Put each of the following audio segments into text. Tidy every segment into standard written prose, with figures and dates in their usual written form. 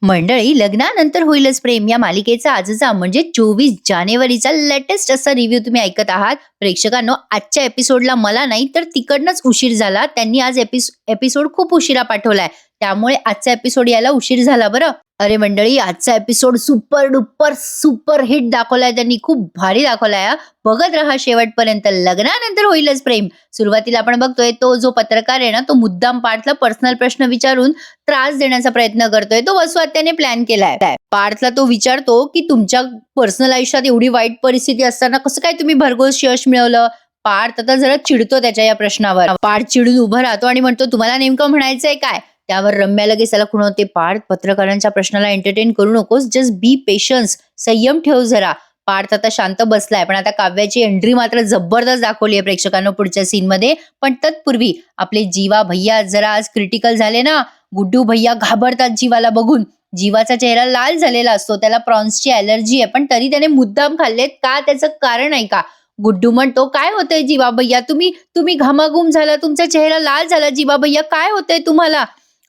मंडळी, लग्नानंतर होईलच प्रेम या मालिकेचा आजचा म्हणजे 24 जानेवारीचा लेटेस्ट असा रिव्ह्यू तुम्ही ऐकत आहात. प्रेक्षकांनो, आजच्या एपिसोडला मला नाही तर तिकडनंच उशीर झाला. त्यांनी आज एपिसोड खूप उशिरा पाठवलाय, त्यामुळे आजचा एपिसोड यायला उशीर झाला बरं. अरे मंडळी, आजचा episode super duper super hit दाखवलाय त्यांनी, खूप भारी दाखवलाय हा. बघत राहा शेवटपर्यंत. लग्नानंतर होईलच प्रेम. सुरुवातीला आपण बघतोय तो जो पत्रकार आहे ना, तो मुद्दाम पार्थला पर्सनल प्रश्न विचारून त्रास देण्याचा प्रयत्न करतोय. तो वसू त्याने प्लॅन केलाय. पार्थला तो विचारतो की तुमच्या पर्सनल आयुष्यात एवढी वाईट परिस्थिती असताना कसं काय तुम्ही भरघोस यश मिळवलं. पार्थ आता जरा चिडतो त्याच्या या प्रश्नावर. पार्थ चिडून उभं राहतो आणि म्हणतो, तुम्हाला नेमकं म्हणायचंय काय. त्यावर रम्या लगेच त्याला खुणवते, पार्थ, पत्रकारांच्या प्रश्नाला एंटरटेन करू नकोस, जस्ट बी पेशन्स, संयम ठेव जरा. पार्थ आता शांत बसलाय, पण आता काव्याची एंट्री मात्र जबरदस्त दाखवली आहे प्रेक्षकांना पुढच्या सीन मध्ये. पण तत्पूर्वी आपले जीवा भैया जरा आज क्रिटिकल झाले ना. गुड्डू भैया घाबरतात जीवाला बघून. जीवाचा चेहरा लाल झालेला असतो, त्याला प्रॉन्सची ॲलर्जी आहे, पण तरी त्याने मुद्दाम खाल्लेत का, त्याचं कारण आहे का. गुड्डू म्हणतो, काय होतंय जीवा भैया, तुम्ही घामाघूम झाला, तुमचा चेहरा लाल झाला जीवा भैया, काय होतंय तुम्हाला.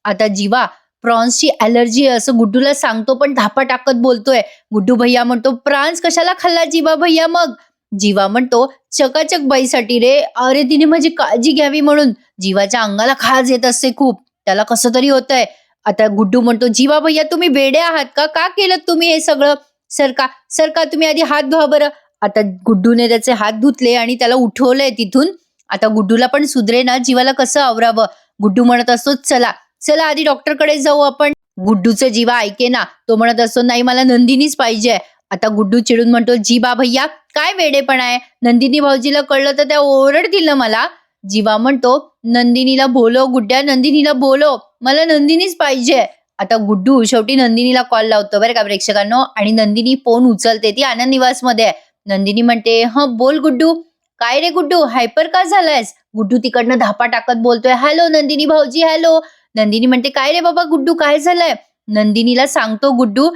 आता जीवा प्रॉन्सची ॲलर्जी आहे असं गुड्डूला सांगतो, पण धापा टाकत बोलतोय. गुड्डू भैया म्हणतो, प्रॉन्स कशाला खाल्ला जीवा भैया मग. जीवा म्हणतो, चकाचक बाईसाठी रे, अरे तिने माझी काळजी घ्यावी म्हणून. जीवाच्या अंगाला खाज येत असते खूप, त्याला कसं तरी होतंय. आता गुड्डू म्हणतो, जीवा भैया तुम्ही वेडे आहात का केलं तुम्ही हे सगळं. सरका तुम्ही आधी हात धुवा बरं. आता गुड्डूने त्याचे हात धुतले आणि त्याला उठवलंय तिथून. आता गुड्डूला पण सुधरे ना, जीवाला कसं आवरावं. गुड्डू म्हणत असतो, चला आधी डॉक्टरकडे जाऊ आपण. गुड्डूचं जीवा ऐके ना, तो म्हणत असतो, नाही मला नंदिनीच पाहिजे. आता गुड्डू चिडून म्हणतो, जीवा भैया काय वेडेपणा आहे, नंदिनी भाऊजीला कळलं तर त्या ओरडतील ना मला. जीवा म्हणतो, नंदिनीला बोलव गुड्ड्या, नंदिनीला बोलव, मला नंदिनीच पाहिजे. आता गुड्डू शेवटी नंदिनीला कॉल लावतो बरं का प्रेक्षकांनो, आणि नंदिनी फोन उचलते, ती आनंद निवासमध्ये आहे. नंदिनी म्हणते, बोल गुड्डू. काय रे गुड्डू, हायपर का झालायस. गुड्डू तिकडनं धापा टाकत बोलतोय, हॅलो नंदिनी भाऊजी, हॅलो. नंदिनी म्हणते, काय रे बाबा गुड्डू, काय झालंय. नंदिनीला सांगतो गुड्डू,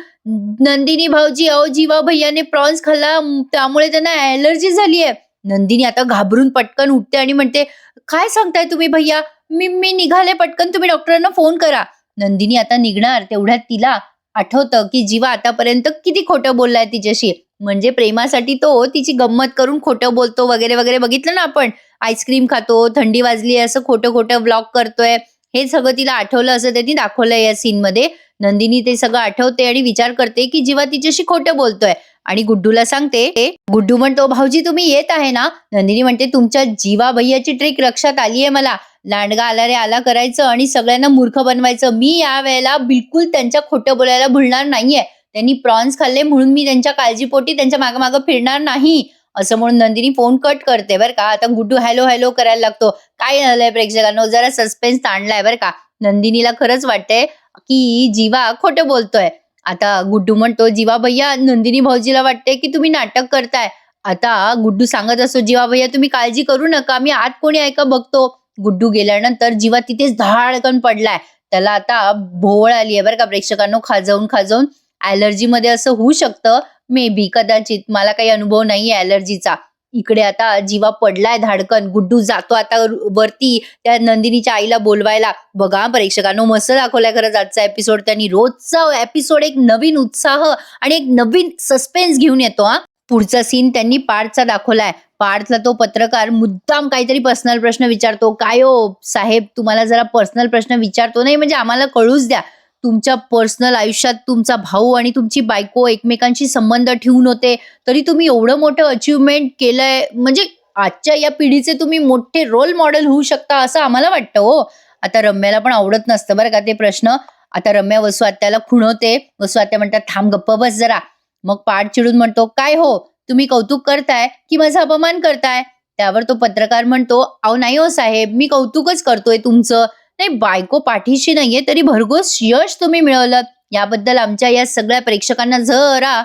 नंदिनी भाऊजी, अहो जीवा भैयाने प्रॉन्स खाल्ला, त्यामुळे त्यांना ॲलर्जी झाली आहे. नंदिनी आता घाबरून पटकन उठते आणि म्हणते, काय सांगताय तुम्ही भैया, मी निघाले पटकन, तुम्ही डॉक्टरांना फोन करा. नंदिनी आता निघणार, तेवढ्यात तिला आठवतं की जीवा आतापर्यंत किती खोटं बोललाय तिच्याशी. म्हणजे प्रेमासाठी तो तिची गंमत करून खोटं बोलतो वगैरे वगैरे, बघितलं ना आपण. आईस्क्रीम खातो, थंडी वाजली असं खोटं खोटं व्लॉग करतोय, हे सगळं तिला आठवलं असं त्यांनी दाखवलंय या सीन मध्ये. नंदिनी ते सगळं आठवते आणि विचार करते की जीवा तिच्याशी खोटं बोलतोय, आणि गुड्डूला सांगते. गुड्डू म्हणतो, भाऊजी तुम्ही येत आहे ना. नंदिनी म्हणते, तुमच्या जीवा भैयाची ट्रिक लक्षात आली आहे मला. लांडगा आला रे आला करायचं आणि सगळ्यांना मूर्ख बनवायचं. मी या वेळेला बिलकुल त्यांच्या खोटं बोलायला भुलणार नाहीये. त्यांनी प्रॉन्स खाल्ले म्हणून मी त्यांच्या काळजीपोटी त्यांच्या मागं फिरणार नाही, असं म्हणून नंदिनी फोन कट करते बरं का. आता गुड्डू हॅलो करायला लागतो. काय झालंय प्रेक्षकांनो, जरा सस्पेन्स ताणलाय बरं का. नंदिनीला खरंच वाटतंय की जीवा खोटं बोलतोय. आता गुड्डू म्हणतो, जीवा भैया नंदिनी भाऊजीला वाटतंय की तुम्ही नाटक करताय. आता गुड्डू सांगत असतो, जीवा भैया तुम्ही काळजी करू नका, मी आत कोणी आहे का बघतो. गुड्डू गेल्यानंतर जीवा तिथेच धाडकन पडलाय. त्याला आता भोवळ आली आहे बरं का प्रेक्षकांनो, खाजवून. ॲलर्जी मध्ये असं होऊ शकतं, मे बी, कदाचित, मला काही अनुभव नाहीये ॲलर्जीचा. इकडे आता जीवा पडलाय धाडकन. गुड्डू जातो आता वरती त्या नंदिनीच्या आईला बोलवायला. बघा प्रेक्षकांनो, मस्त दाखवलाय खरंच आजचा एपिसोड. त्यांनी रोजचा एपिसोड एक नवीन उत्साह आणि एक नवीन सस्पेन्स घेऊन येतो. पुढचा सीन त्यांनी पार्थचा दाखवलाय. पार्थला तो पत्रकार मुद्दाम काहीतरी पर्सनल प्रश्न विचारतो. काय हो साहेब, तुम्हाला जरा पर्सनल प्रश्न विचारतो, नाही म्हणजे आम्हाला कळूच द्या. तुमच्या पर्सनल आयुष्यात तुमचा भाऊ आणि तुमची बायको एकमेकांशी संबंध ठेवून होते, तरी तुम्ही एवढं मोठं अचिव्हमेंट केलंय, म्हणजे आजच्या या पिढीचे तुम्ही मोठे रोल मॉडेल होऊ शकता असं आम्हाला वाटतं हो. आता रम्याला पण आवडत नसतं बरं का ते प्रश्न. आता रम्या वसू आत्याला खुणवते. वसू आत्या म्हणतात, थांब गप्प बस जरा. मग पाठ चिडून म्हणतो, काय हो तुम्ही कौतुक करताय की माझा अपमान करताय. त्यावर तो पत्रकार म्हणतो, अहो नाही हो साहेब, मी कौतुकच करतोय तुमचं. नाही, बायको पाठीशी नाहीये तरी भरघोस यश तुम्ही मिळवलं, याबद्दल आमच्या या सगळ्या प्रेक्षकांना जरा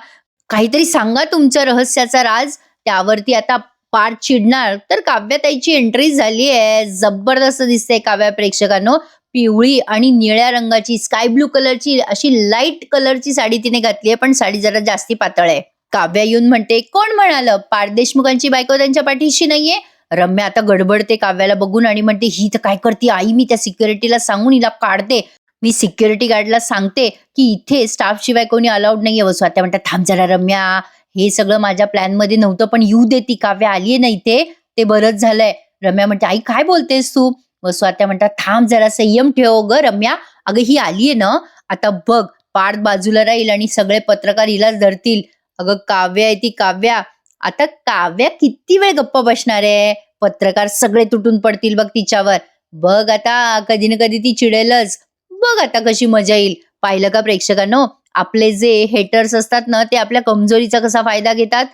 काहीतरी सांगा तुमच्या रहस्याचा राज. त्यावरती आता पाठ चिडणार, तर काव्याताईची एंट्री झाली आहे. जबरदस्त दिसते काव्या प्रेक्षकांनो. पिवळी आणि निळ्या रंगाची, स्काय ब्लू कलरची, अशी लाईट कलरची साडी तिने घातली आहे, पण साडी जरा जास्ती पातळ आहे. काव्या येऊन म्हणते, कोण म्हणालं पार्थ देशमुखांची बायको त्यांच्या पाठीशी नाहीये. रम्या आता गडबडते काव्याला बघून आणि म्हणते, ही तर काय करते आई, मी त्या सिक्युरिटीला सांगून हिला काढते. मी सिक्युरिटी गार्डला सांगते, की इथे स्टाफ शिवाय कोणी अलाउड नाहीये. वसू आत्या म्हणतात, "थांब जरा रम्या, हे सगळं माझ्या प्लॅनमध्ये नव्हतं, पण येऊ दे ती काव्या आलीये ना इथे, ते बरंच झालंय." रम्या म्हणते, "आई काय बोलतेस तू?" वसू आत्या म्हणतात, "थांब जरा संयम ठेव गं रम्या. अगं ही आलीये ना, आता बघ पार्थ बाजूला राहील आणि सगळे पत्रकार हिलाच धरतील. अगं काव्या आहे ती काव्या. आता काव्या किती वेळ गप्प बसणार आहे? पत्रकार सगळे तुटून पडतील बघ तिच्यावर. बघ आता कधी ना कधी ती चिडेलच. बघ आता कशी मजा येईल." पाहिलं का प्रेक्षकांनो, आपले जे हेटर्स असतात ना, ते आपल्या कमजोरीचा कसा फायदा घेतात.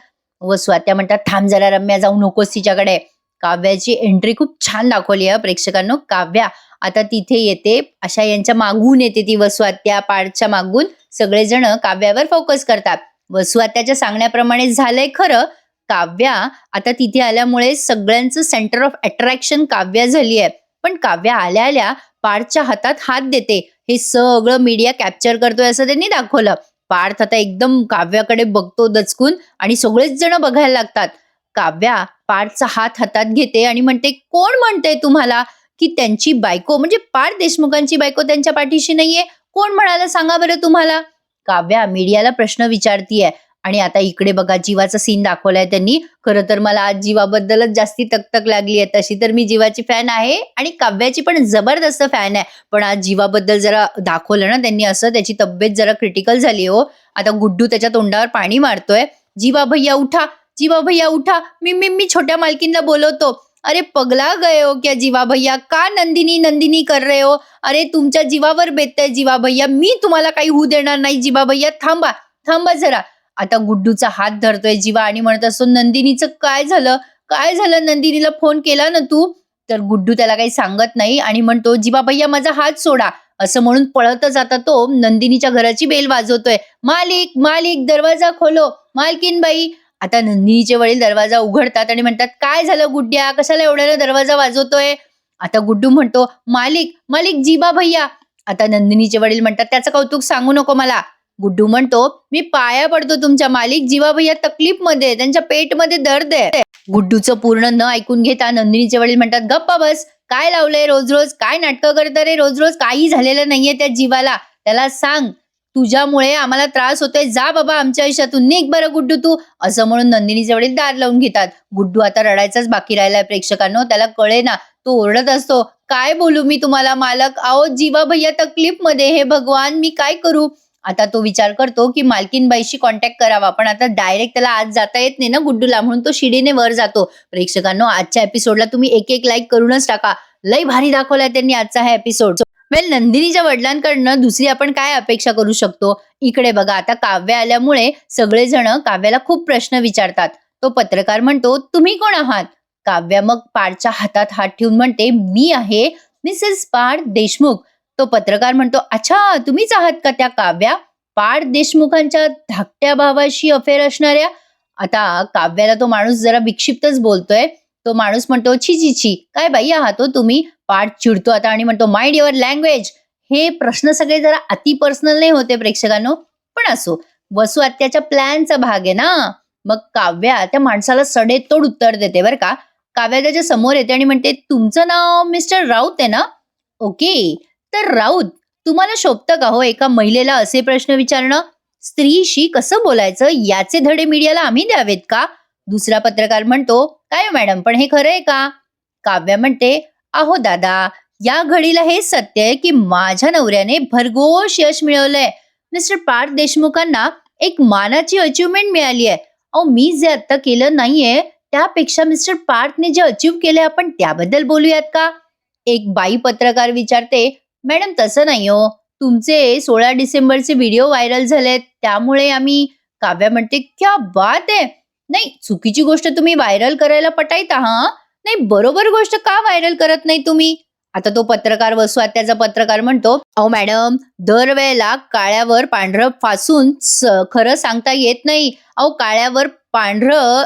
व स्वात्या म्हणतात, "थांब जरा रम्या, जाऊ नकोस तिच्याकडे." काव्याची एंट्री खूप छान दाखवली आहे प्रेक्षकांनो. काव्या आता तिथे येते, अशा यांच्या मागून येते ती वसुआत्या, पार्थच्या मागून सगळेजण काव्यावर फोकस करतात. वसुआत्याच्या सांगण्याप्रमाणे झालंय खरं. काव्या आता तिथे आल्यामुळे सगळ्यांचं सेंटर ऑफ अट्रॅक्शन काव्या झाली आहे. पण काव्या आल्या आल्या पार्थच्या हातात हात देते. हे सगळं मीडिया कॅप्चर करतोय असं त्यांनी दाखवलं. पार्थ आता एकदम काव्याकडे बघतो दचकून आणि सगळेच जण बघायला लागतात. काव्या पार्थचा हात हातात घेते आणि म्हणते, "कोण म्हणते तुम्हाला की त्यांची बायको म्हणजे पार्थ देशमुखांची बायको त्यांच्या पाठीशी नाहीये? कोण म्हणाला सांगा बरं तुम्हाला?" काव्या मीडियाला प्रश्न विचारतीये. आणि आता इकडे बघा जीवाचा सीन दाखवलाय त्यांनी. खरं तर मला आज जीवाबद्दलच जास्ती तकतक लागली आहे. तशी तर मी जीवाची फॅन आहे आणि काव्याची पण जबरदस्त फॅन आहे. पण आज जीवाबद्दल जरा दाखवलं ना त्यांनी असं, त्याची तब्येत जरा क्रिटिकल झाली हो. आता गुड्डू त्याच्या तोंडावर पाणी मारतोय. "जीवा भैया उठा, जीवा भैया उठा. मी मी मी छोट्या मालकीनला बोलवतो." "अरे पगला गए हो क्या जीवा भैया? का नंदिनी नंदिनी कर रहे हो? अरे तुमच्या जीवावर बेततंय जीवा भैया. मी तुम्हाला काही होऊ देणार नाही जीवा भैया. थांबा, थांबा जरा." आता गुड्डूचा हात धरतोय जीवा आणि म्हणत असतो, "नंदिनीचं काय झालं? काय झालं? नंदिनीला फोन केला ना तू?" तर गुड्डू त्याला काही सांगत नाही आणि म्हणतो, "जीवा भैया माझा हात सोडा." असं म्हणून पळतच आता तो नंदिनीच्या घराची बेल वाजवतोय. "मालिक, मालिक दरवाजा खोलो. मालकीन बाई." आता नंदिनीचे वडील दरवाजा उघडतात आणि म्हणतात, "काय झालं गुड्ड्या? कशाला एवढ्यानं दरवाजा वाजवतोय?" आता गुड्डू म्हणतो, "मालिक, मालिक जीवा भैया." आता नंदिनीचे वडील म्हणतात, "त्याचं कौतुक सांगू नको मला." गुड्डू म्हणतो, "मी पाया पडतो तुमच्या मालिक, जीवा भैया तकलीफ मध्ये, त्यांच्या पेटमध्ये दर्द आहे." गुड्डूचं पूर्ण न ऐकून घेता नंदिनीचे वडील म्हणतात, "गप्पा बस. काय लावलंय रोज रोज? काय नाटकं करतं रे रोज रोज? काही झालेलं नाहीये त्या जीवाला. त्याला सांग, तुझ्यामुळे आम्हाला त्रास होतोय. जा बाबा आमच्या आयुष्यातून, निघ बरं गुड्डू तू." असं म्हणून नंदिनीचे वडील दार लावून घेतात. गुड्डू आता रडायचाच बाकी राहिलाय प्रेक्षकांनो. त्याला कळेना. तो ओरडत असतो, "काय बोलू मी तुम्हाला मालक? अहो जीवा भैया तकलीफ मध्ये. हे भगवान मी काय करू?" आता तो विचार करतो की मालकीनबाईशी कॉन्टॅक्ट करावा, पण आता डायरेक्ट त्याला आज जाता येत नाही ना गुड्डूला, म्हणून तो शिडीने वर जातो. प्रेक्षकांनो, आजच्या एपिसोडला तुम्ही एक लाईक करूनच टाका. लय भारी दाखवलाय त्यांनी आजचा हा एपिसोड. वेल, नंदिनीच्या वडिलांकडनं दुसरी आपण काय अपेक्षा करू शकतो? इकडे बघा, आता काव्य आल्यामुळे सगळेजण काव्याला खूप प्रश्न विचारतात. तो पत्रकार म्हणतो, "तुम्ही कोण आहात?" काव्या मग पार्थच्या हातात हात ठेवून म्हणते, "मी आहे मिसेस पार्थ देशमुख." तो पत्रकार म्हणतो, "अच्छा, तुम्हीच आहात का त्या काव्या? पार्थ देशमुखांच्या धाकट्या भावाशी अफेअर असणाऱ्या?" आता काव्याला तो माणूस जरा विक्षिप्तच बोलतोय. तो माणूस म्हणतो, "छी छी छी, काय बाई आहात हो तुम्ही?" पार्थ चिडतो आता आणि म्हणतो, "माइंड युअर लँग्वेज." हे प्रश्न सगळे जरा अति पर्सनल नाही होते प्रेक्षकांनो, पण असो, वसू आत्याच्या प्लॅनचा भाग आहे ना. मग काव्या त्या माणसाला सडेतोड उत्तर देते बरं का. काव्या त्याच्या समोर येते आणि म्हणते, "तुमचं नाव मिस्टर राऊत आहे ना? ओके. तर राऊत, तुम्हाला शोभतं का हो एका महिलेला असे प्रश्न विचारणं? स्त्रीशी कसं बोलायचं याचे धडे मीडियाला आम्ही द्यावेत का?" दुसरा पत्रकार म्हणतो, "काय हो मॅडम, पण हे खरं आहे का?" काव्या म्हणते, "अहो दादा, या घडीला हे सत्य आहे की माझ्या नवऱ्याने भरघोष यश मिळवलंय. मिस्टर पार्थ देशमुखांना एक मानाची अचिव्हमेंट मिळाली आहे. अहो मी जे आता केलं नाहीये त्यापेक्षा मिस्टर पार्थने जे अचीव्ह केले आपण त्याबद्दल बोलूयात का?" एक बाई पत्रकार विचारते, "मॅडम तसं नाही हो. तुमचे 16 डिसेंबरचे व्हिडिओ व्हायरल झालेत त्यामुळे आम्ही." काव्या म्हणते, "क्या बात आहे. नाही, चुकीची गोष्ट तुम्ही व्हायरल करायला पटायता हा. नाही, बरोबर गोष्ट का व्हायरल करत नाही तुम्ही?" आता तो पत्रकार, वसू आत्याचा पत्रकार म्हणतो, "अहो मॅडम, दरवेळेला काळ्यावर पांढरं फासून खरं सांगता येत नाही. अहो काळ्यावर पांढरं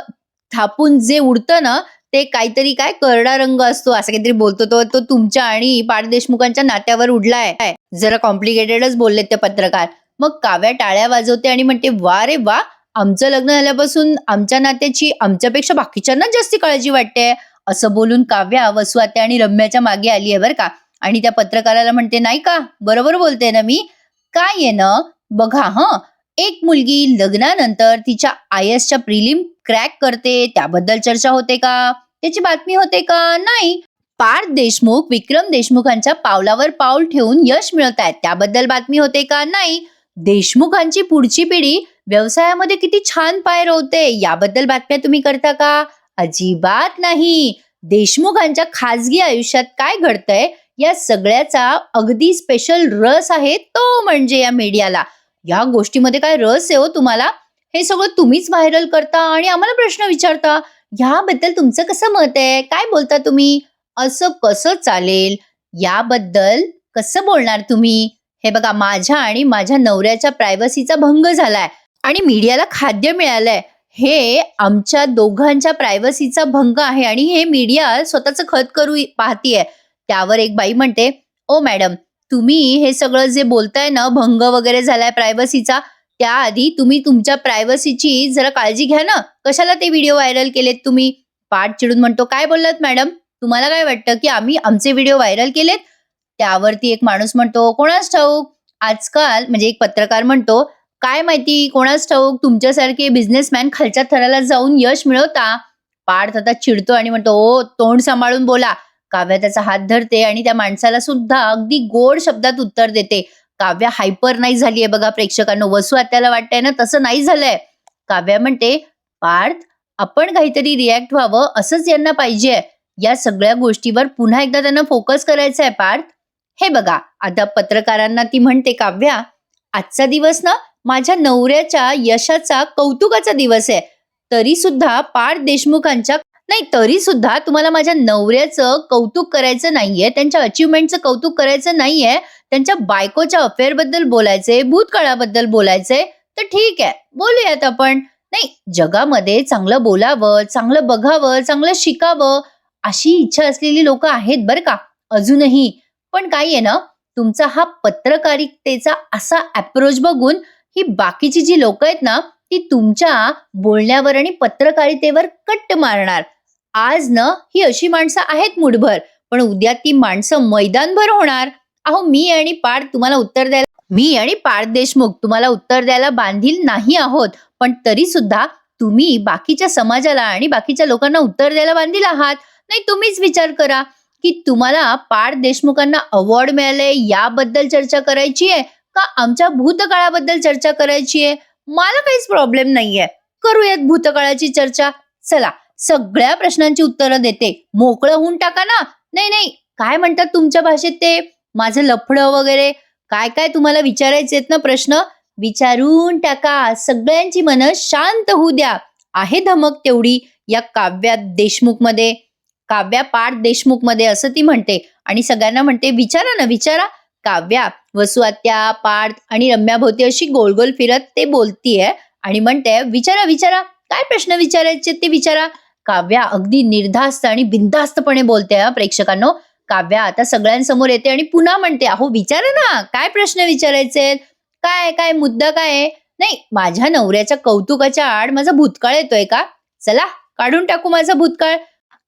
थापून जे उडतं ना, ते काहीतरी काय करडा रंग असतो असं काहीतरी बोलतो तो. तो तुमच्या आणि पार्थ देशमुखांच्या नात्यावर उडलाय." जरा कॉम्प्लिकेटेडच बोललेत ते पत्रकार. मग काव्या टाळ्या वाजवते आणि म्हणते, "वा रे वा, आमचं लग्न झाल्यापासून आमच्या नात्याची आमच्यापेक्षा बाकीच्यांना जास्ती काळजी वाटते." असं बोलून काव्या वसू आत्या आणि रम्याच्या मागे आली आहे बरं का. आणि त्या पत्रकाराला म्हणते, नाही का, बरोबर बोलते ना मी. काय आहे ना, बघा एक मुलगी लग्नानंतर तिच्या आयएसच्या प्रिलिम क्रॅक करते, त्याबद्दल चर्चा होते का? त्याची बातमी होते का? नाही. पार्थ देशमुख विक्रम देशमुखांच्या पावलावर पाऊल ठेवून यश मिळत आहेत, त्याबद्दल बातमी होते का? नाही. देशमुखांची पुढची पिढी व्यवसायामध्ये किती छान पाय रोवते, याबद्दल बातम्या तुम्ही करता का? अजिबात नाही. देशमुखांच्या खाजगी आयुष्यात काय घडतंय या सगळ्याचा अगदी स्पेशल रस आहे, तो म्हणजे या मीडियाला. या गोष्टीमध्ये काय रस आहे हो तुम्हाला? हे सगळं तुम्हीच व्हायरल करता आणि आम्हाला प्रश्न विचारता. याबद्दल तुमचं कसं मत आहे? काय बोलता तुम्ही? असं कसं चालेल? याबद्दल कसं बोलणार तुम्ही? हे बघा, माझ्या आणि माझ्या नवऱ्याच्या प्रायव्हसीचा भंग झालाय आणि मीडियाला खाद्य मिळालंय. हे आमच्या दोघांच्या प्रायव्हसीचा भंग आहे आणि हे मीडिया स्वतःचं खत करू पाहतीये. त्यावर एक बाई म्हणते, ओ मॅडम, तुम्ही हे सगळं जे बोलताय ना, भंग वगैरे झालाय प्रायव्हसीचा, त्याआधी तुम्ही तुमच्या प्रायव्हसीची जरा काळजी घ्या ना. कशाला ते व्हिडिओ व्हायरल केलेत तुम्ही? पाठ चिडून म्हणतो, काय बोललात मॅडम? तुम्हाला काय वाटतं की आम्ही आमचे व्हिडिओ व्हायरल केलेत? त्यावरती एक माणूस म्हणतो, कोणास ठाऊक. आजकाल म्हणजे एक पत्रकार म्हणतो, काय माहिती, कोणास ठाऊक, तुमच्यासारखे बिझनेसमॅन खालच्या थराला जाऊन यश मिळवता. पार्थ आता चिडतो आणि म्हणतो, ओ तोंड सांभाळून बोला. काव्या त्याचा हात धरते आणि त्या माणसाला सुद्धा अगदी गोड शब्दात उत्तर देते. काव्या हायपर नाही झालीये बघा प्रेक्षकांनो. वसू आत्याला वाटतंय ना, तसं नाही झालंय. काव्या म्हणते, पार्थ, आपण काहीतरी रिॲक्ट व्हावं असंच यांना पाहिजे. या सगळ्या गोष्टीवर पुन्हा एकदा त्यांना फोकस करायचा आहे पार्थ. हे बघा, आता पत्रकारांना ती म्हणते, काव्या, आजचा दिवस ना माझ्या नवऱ्याच्या यशाचा कौतुकाचा दिवस आहे. तरी सुद्धा पार्थ देशमुखांच्या नाही, तरी सुद्धा तुम्हाला माझ्या नवऱ्याचं कौतुक करायचं नाहीये, त्यांच्या अचिव्हमेंटचं कौतुक करायचं नाहीये, त्यांच्या बायकोच्या अफेअर बद्दल बोलायचंय, भूतकाळाबद्दल बोलायचंय, तर ठीक आहे, बोलूयात आपण. नाही, जगामध्ये चांगलं बोलावं, चांगलं बघावं, चांगलं शिकावं अशी इच्छा असलेली लोक आहेत बरं का, अजूनही. पण काय आहे ना, तुमचा हा पत्रकारितेचा असा अप्रोच बघून ही बाकीची जी लोक आहेत ना, ती तुमच्या बोलण्यावर आणि पत्रकारितेवर कट्ट मारणार. आज ना ही अशी माणसं आहेत मुठभर, पण उद्या ती माणसं मैदानभर होणार. अहो, मी आणि पार्थ देशमुख तुम्हाला उत्तर द्यायला बांधील नाही आहोत, पण तरी सुद्धा तुम्ही बाकीच्या समाजाला आणि बाकीच्या लोकांना उत्तर द्यायला बांधील आहात. नाही, तुम्हीच विचार करा की तुम्हाला पार्थ देशमुखांना अवॉर्ड मिळाले याबद्दल चर्चा करायची आहे का आमच्या भूतकाळाबद्दल चर्चा करायची आहे? मला काहीच प्रॉब्लेम नाहीये, करूयात भूतकाळाची चर्चा. चला, सगळ्या प्रश्नांची उत्तरं देते, मोकळं होऊन टाका ना. नाही नाही, काय म्हणतात तुमच्या भाषेत ते, माझं लफडं वगैरे काय काय तुम्हाला विचारायचे ना प्रश्न, विचारून टाका. सगळ्यांची मनं शांत होऊ द्या. आहे धमक तेवढी या काव्या पार्थ देशमुख मध्ये, असं ती म्हणते आणि सगळ्यांना म्हणते, विचारा ना, विचारा. काव्या वसू आत्या, पार्थ आणि रम्याभोवती अशी गोल गोल फिरत ते बोलतीये आणि म्हणते, विचारा विचारा, काय प्रश्न विचारायचे ते विचारा. काव्या अगदी निर्धास्त आणि बिनधास्तपणे बोलते प्रेक्षकांनो. काव्या आता सगळ्यांसमोर येते आणि पुन्हा म्हणते, अहो विचारा ना, काय प्रश्न विचारायचे, काय काय मुद्दा काय आहे? नाही, माझ्या नवऱ्याच्या कौतुकाच्या आड माझा भूतकाळ येतोय का? चला, काढून टाकू माझा भूतकाळ.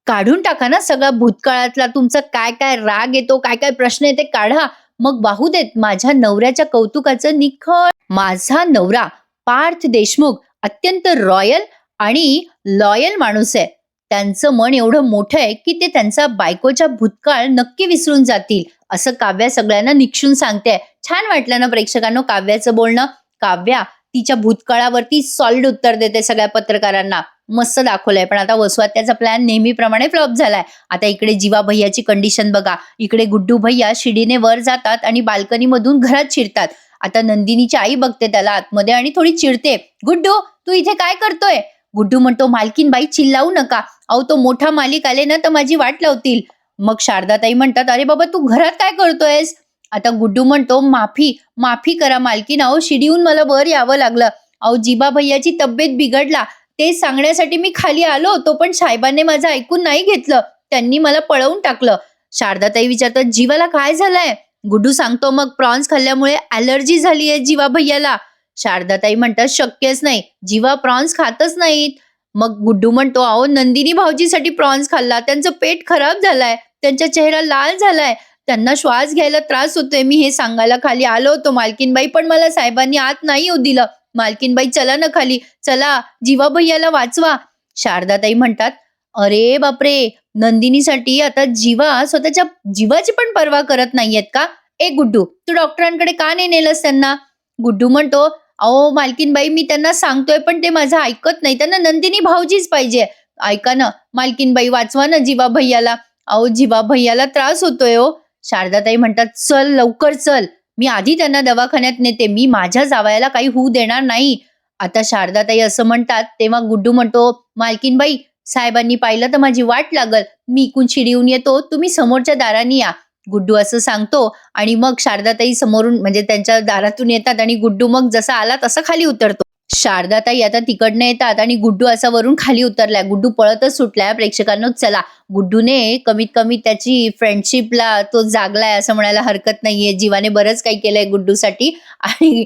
काढून टाका ना सगळा भूतकाळातला तुमचा काय काय राग येतो, काय काय प्रश्न येते, काढा. मग वाहू देत माझ्या नवऱ्याच्या कौतुकाचं निखळ. माझा नवरा पार्थ देशमुख अत्यंत रॉयल आणि लॉयल माणूस आहे. त्यांचं मन एवढं मोठं आहे की ते त्यांचा बायकोच्या भूतकाळ नक्की विसरून जातील, असं काव्या सगळ्यांना निक्षून सांगते. छान वाटलं ना प्रेक्षकांनो काव्याचं बोलणं. काव्या तिच्या भूतकाळावरती सॉलिड उत्तर देते सगळ्या पत्रकारांना. मस्त दाखवलंय. पण आता वसुआत्याचा प्लॅन नेहमीप्रमाणे फ्लॉप झालाय. आता इकडे जीवा भैयाची कंडिशन बघा. इकडे गुड्डू भैया शिडीने वर जातात आणि बाल्कनी मधून घरात शिरतात. आता नंदिनीची आई बघते त्याला आतमध्ये आणि थोडी चिडते, गुड्डू तू इथे काय करतोय? गुड्डू म्हणतो, मालकीन बाई चिल्लावू नका, अहो तो मोठा मालिक आले ना तर माझी वाट लावतील. मग शारदाताई म्हणतात, अरे बाबा तू घरात काय करतोयस? आता गुड्डू म्हणतो, माफी करा मालकीन, अहो शिडीहून मला वर यावं लागलं. अहो जीवा भैयाची तब्येत बिघडला, ते सांगण्यासाठी मी खाली आलो होतो, पण साहेबांनी माझं ऐकून नाही घेतलं, त्यांनी मला पळवून टाकलं. शारदाताई विचारतात, जीवाला काय झालंय? गुड्डू सांगतो, मग प्रॉन्स खाल्ल्यामुळे ॲलर्जी झाली आहे जीवा भैयाला. शारदाताई म्हणतात, शक्यच नाही, जीवा प्रॉन्स खातच नाहीत. मग गुड्डू म्हणतो, अहो नंदिनी भाऊजीसाठी प्रॉन्स खाल्ला, त्यांचं पेट खराब झालाय, त्यांचा चेहरा लाल झालाय, त्यांना श्वास घ्यायला त्रास होतोय. मी हे सांगायला खाली आलो होतो मालकीनबाई, पण मला साहेबांनी आत नाही येऊ दिलं. मालकीनबाई चला ना खाली, चला जीवा भैयाला वाचवा." शारदाताई म्हणतात, "अरे बापरे! नंदिनीसाठी आता जीवा स्वतःच्या जीवाची पण पर्वा करत नाहीयेत का? ए गुड्डू, तू डॉक्टरांकडे का नाही नेलंस त्यांना?" गुड्डू म्हणतो, "अहो मालकीनबाई, मी त्यांना सांगतोय पण ते माझं ऐकत नाही. त्यांना नंदिनी भाऊजीच पाहिजे. ऐका ना मालकीनबाई, वाचवा ना जीवा भैयाला. अहो जीवा भैयाला त्रास होतोय हो." शारदाताई म्हणतात, "चल लवकर चल. मी आधी त्यांना दवाखान्यात नेते. मी माझ्या जावयाला काही होऊ देणार नाही." आता शारदाताई असं म्हणतात, तेव्हा गुड्डू म्हणतो, "मालकीनबाई, साहेबांनी पाहिलं तर माझी वाट लागल. मी इकडून शिडीहून येतो, तुम्ही समोरच्या दाराने या." गुड्डू असं सांगतो आणि मग शारदाताई समोरून म्हणजे त्यांच्या दारातून येतात आणि गुड्डू मग जसा आला तसा खाली उतरतो. शारदाताई आता तिकडनं येतात आणि गुड्डू असा वरून खाली उतरलाय. गुड्डू पळतच सुटलाय. प्रेक्षकांनो चला, गुड्डूने कमीत कमी त्याची फ्रेंडशिपला तो जागलाय असं म्हणायला हरकत नाहीये. जीवाने बरंच काही केलंय गुड्डूसाठी आणि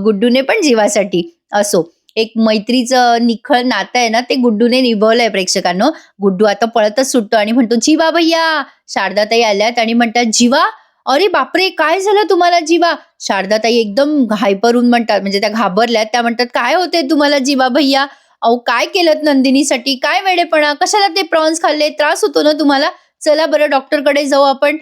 गुड्डूने पण जीवासाठी. असो, एक मैत्रीचं निखळ नातं आहे ना, ते गुड्डूने निभवलंय प्रेक्षकांनो. गुड्डू आता पळतच सुटतो आणि म्हणतो, "जीवा भैया." शारदाताई आल्यात आणि म्हणतात, "जीवा? अरे बापरे! काय झालं तुम्हाला जीवा?" शारदाताई एकदम हायपर होऊन म्हणतात, म्हणजे त्या घाबरल्यात. त्या म्हणतात, "काय होतंय तुम्हाला जीवा भैया? अहो काय केलत नंदिनीसाठी? काय वेडेपणा? कशाला ते प्रॉन्स खाल्ले? त्रास होतो ना तुम्हाला? चला बरं डॉक्टरकडे जाऊ आपण."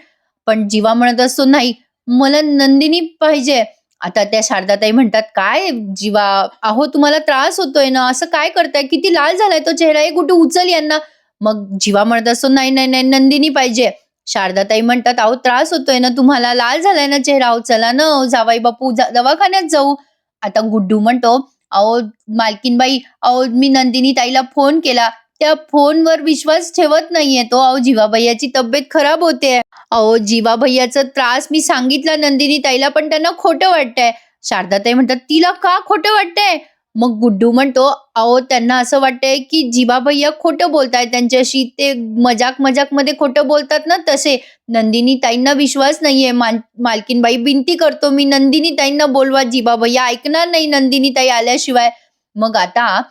पण जीवा म्हणत असतो, "नाही, मला नंदिनी पाहिजे." आता त्या शारदाताई म्हणतात, "काय जीवा, अहो तुम्हाला त्रास होतोय ना, असं काय करताय? किती लाल झालाय तो चेहरा, ए कुठे उचल यांना." मग जीवा म्हणत असतो, "नाही, नाही, नाही, नंदिनी पाहिजे." शारदाताई म्हणतात, "अहो त्रास होतोय ना तुम्हाला, लाल झालाय ना चेहरा, अहो चला ना जावई बापू, दवाखान्यात जाऊ." आता गुड्डू म्हणतो, "अहो मालकीनबाई, अहो मी नंदिनी ताईला फोन केला, त्या फोनवर विश्वास ठेवत नाहीये तो. अहो जीवा भैयाची तब्येत खराब होते. अहो जीवा भैयाचा त्रास मी सांगितला नंदिनी ताईला, पण त्यांना खोटं वाटतंय." शारदाताई म्हणतात, "तिला का खोटं वाटतंय?" मग गुड्डू म्हणतो, "अहो त्यांना असं वाटतंय की जीवा भैया खोटं बोलतायत त्यांच्याशी. ते मजाक-मजाकमध्ये खोटं बोलतात ना तसे. नंदिनी ताईंना विश्वास नाहीये. मालकीनबाई विनंती करतो मी, नंदिनी ताईंना बोलवा. जीवा भैया ऐकणार नाही नंदिनी ताई आल्याशिवाय." मग आता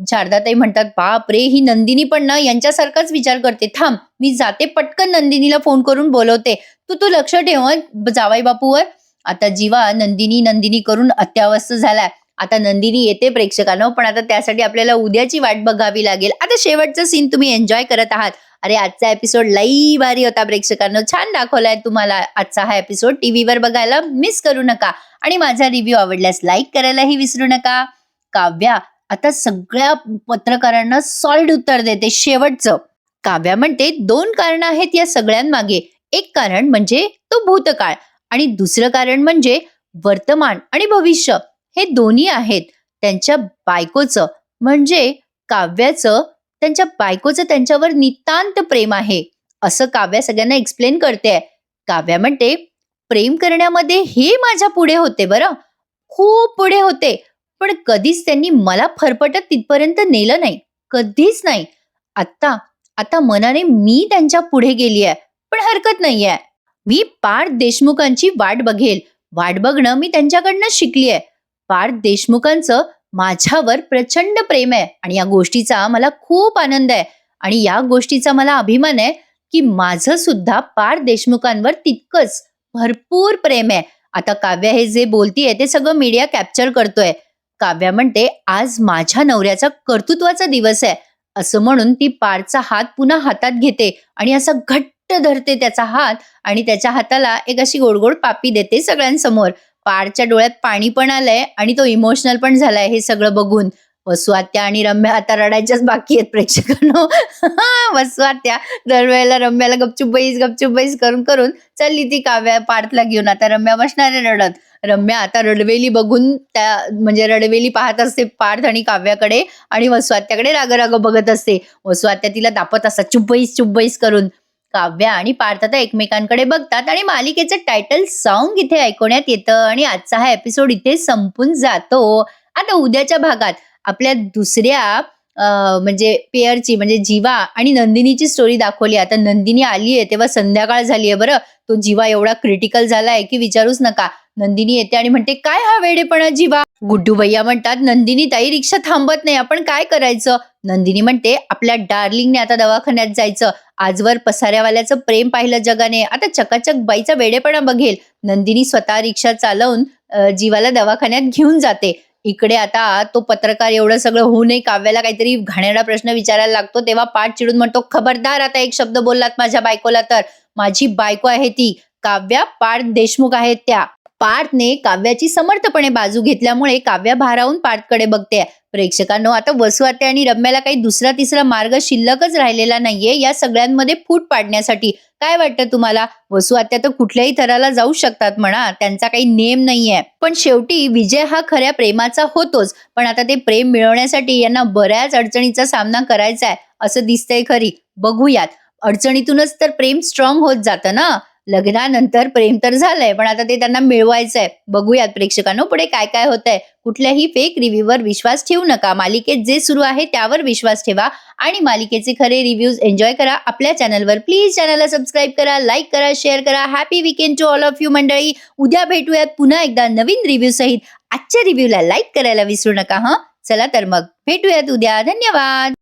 शारदाताई म्हणतात, "बापरे! ही नंदिनी पण ना यांच्यासारखाच विचार करते. थांब, मी जाते पटकन नंदिनीला फोन करून बोलवते. तू लक्ष ठेव जावई बापूवर." आता जीवा नंदिनी नंदिनी करून अत्यावस्थ झालाय. आता नंदिनी येते प्रेक्षकांनो, पण आता त्यासाठी आपल्याला उद्याची वाट बघावी लागेल. आता शेवटचा सीन तुम्ही एन्जॉय करत आहात. अरे आजचा एपिसोड लई भारी होता प्रेक्षकांनो. छान दाखवलाय तुम्हाला आजचा हा एपिसोड. टीव्हीवर बघायला मिस करू नका आणि माझा रिव्ह्यू आवडल्यास लाईक करायलाही विसरू नका. काव्या आता सगळ्या पत्रकारांना सॉलिड उत्तर देते शेवटचं. काव्या म्हणते, "2 कारण आहेत या सगळ्यांमागे. एक कारण म्हणजे तो भूतकाळ आणि दुसरं कारण म्हणजे वर्तमान आणि भविष्य. हे दोन्ही आहेत त्यांच्या बायकोचं, म्हणजे काव्याचं, त्यांच्या बायकोचं त्यांच्यावर नितांत प्रेम आहे." असं काव्या सगळ्यांना एक्सप्लेन करते. काव्या म्हणते, "प्रेम करण्यामध्ये हे माझ्या पुढे होते बरं, खूप पुढे होते. पण कधीच त्यांनी मला फरफटत तिथपर्यंत नेलं नाही. कधीच नाही. आता आता मनाने मी त्यांच्या पुढे गेली आहे. पण हरकत नाहीये. मी पार्थ देशमुखांची वाट बघेल. वाट बघणं मी त्यांच्याकडनं शिकली आहे. पार्थ देशमुखांचं माझ्यावर प्रचंड प्रेम आहे आणि या गोष्टीचा मला खूप आनंद आहे आणि या गोष्टीचा मला अभिमान आहे की माझं सुद्धा पार्थ देशमुखांवर तितकंच भरपूर प्रेम आहे." आता काव्या हे जे बोलतीये ते सगळं मीडिया कॅप्चर करतोय. काव्या म्हणते, "आज माझ्या नवऱ्याचा कर्तृत्वाचा दिवस आहे." असं म्हणून ती पार्थचा हात पुन्हा हातात घेते आणि असा घट्ट धरते त्याचा हात आणि त्याच्या हाताला एक अशी गोड पापी देते सगळ्यांसमोर. पार्थच्या डोळ्यात पाणी पण आलंय आणि तो इमोशनल पण झालाय हे सगळं बघून. वसू आत्या आणि रम्या आता रडायच्याच बाकी आहेत प्रेक्षकांनो. वसू आत्या दरवेळेला रम्याला गपचूप बैस करून करून चालली ती काव्या पार्थला घेऊन. आता रम्या बसणार आहे रडत. रम्या आता रडवेली बघून त्या म्हणजे रडवेली पाहत असते पार्थ आणि काव्याकडे आणि वसू आत्याकडे राग बघत असते. वसू आत्या तिला दापत असतात, चुप बैस करून. काव्या आणि पार्थ आता एकमेकांकडे बघतात आणि मालिकेचं टायटल सॉन्ग इथे ऐकवण्यात येतं आणि आजचा हा एपिसोड इथे संपून जातो. आता उद्याच्या भागात आपल्या दुसऱ्या म्हणजे पेअरची म्हणजे जीवा आणि नंदिनीची स्टोरी दाखवली. आता नंदिनी आलीये तेव्हा संध्याकाळ झालीये बरं. तो जीवा एवढा क्रिटिकल झालाय की विचारूच नका. नंदिनी येते आणि म्हणते, "काय हा वेडेपणा जीवा?" गुड्डू भैया म्हणतात, "नंदिनी ताई रिक्षा थांबत नाही. आपण काय करायचं?" नंदिनी म्हणते, "आपल्या डार्लिंगने आता दवाखान्यात जायचं. आजवर पसाऱ्यावाल्याचं प्रेम पाहिलं जगाने. आता चकाचक बाईचा वेडेपणा बघेल." नंदिनी स्वतः रिक्षा चालवून जीवाला दवाखान्यात घेऊन जाते. इकडे आता तो पत्रकार एवढं सगळं होऊनही काव्याला काहीतरी घाणेरडा प्रश्न विचारायला लागतो. तेव्हा पाठ चिडून म्हणतो, "खबरदार आता एक शब्द बोललात माझ्या बायकोला तर. माझी बायको आहे ती. काव्या पार्थ देशमुख आहेत त्या." पार्थने काव्याची समर्थपणे बाजू घेतल्यामुळे काव्या भारावून पार्थकडे बघते. प्रेक्षकांनो, आता वसू आत्या आणि रम्याला काही दुसरा तिसरा मार्ग शिल्लकच राहिलेला नाहीये या सगळ्यांमध्ये फूट पाडण्यासाठी. काय वाटतं तुम्हाला? वसू आत्या तर कुठल्याही थराला जाऊ शकतात म्हणा, त्यांचा काही नेम नाहीये. पण शेवटी विजय हा खऱ्या प्रेमाचा होतोच. पण आता ते प्रेम मिळवण्यासाठी यांना बऱ्याच अडचणीचा सामना करायचा आहे असं दिसतंय खरी. बघूयात. अडचणीतूनच तर प्रेम स्ट्रॉंग होत जातं ना. लग्नानंतर प्रेम तर झालंय, पण आता ते त्यांना मिळवायचंय. बघूयात प्रेक्षकांनो पुढे काय काय होतंय. कुठल्याही फेक रिव्ह्यूवर विश्वास ठेवू नका. मालिकेत जे सुरू आहे त्यावर विश्वास ठेवा आणि मालिकेचे खरे रिव्ह्यूज एन्जॉय करा. आपल्या चॅनलवर प्लीज चॅनलला सबस्क्राईब करा, लाईक करा, शेअर करा. Happy weekend to all of you मंडळी. उद्या भेटूयात पुन्हा एकदा नवीन रिव्ह्यू सहित. आजच्या रिव्ह्यूला लाईक करायला विसरू नका हं. चला तर मग भेटूयात उद्या. धन्यवाद.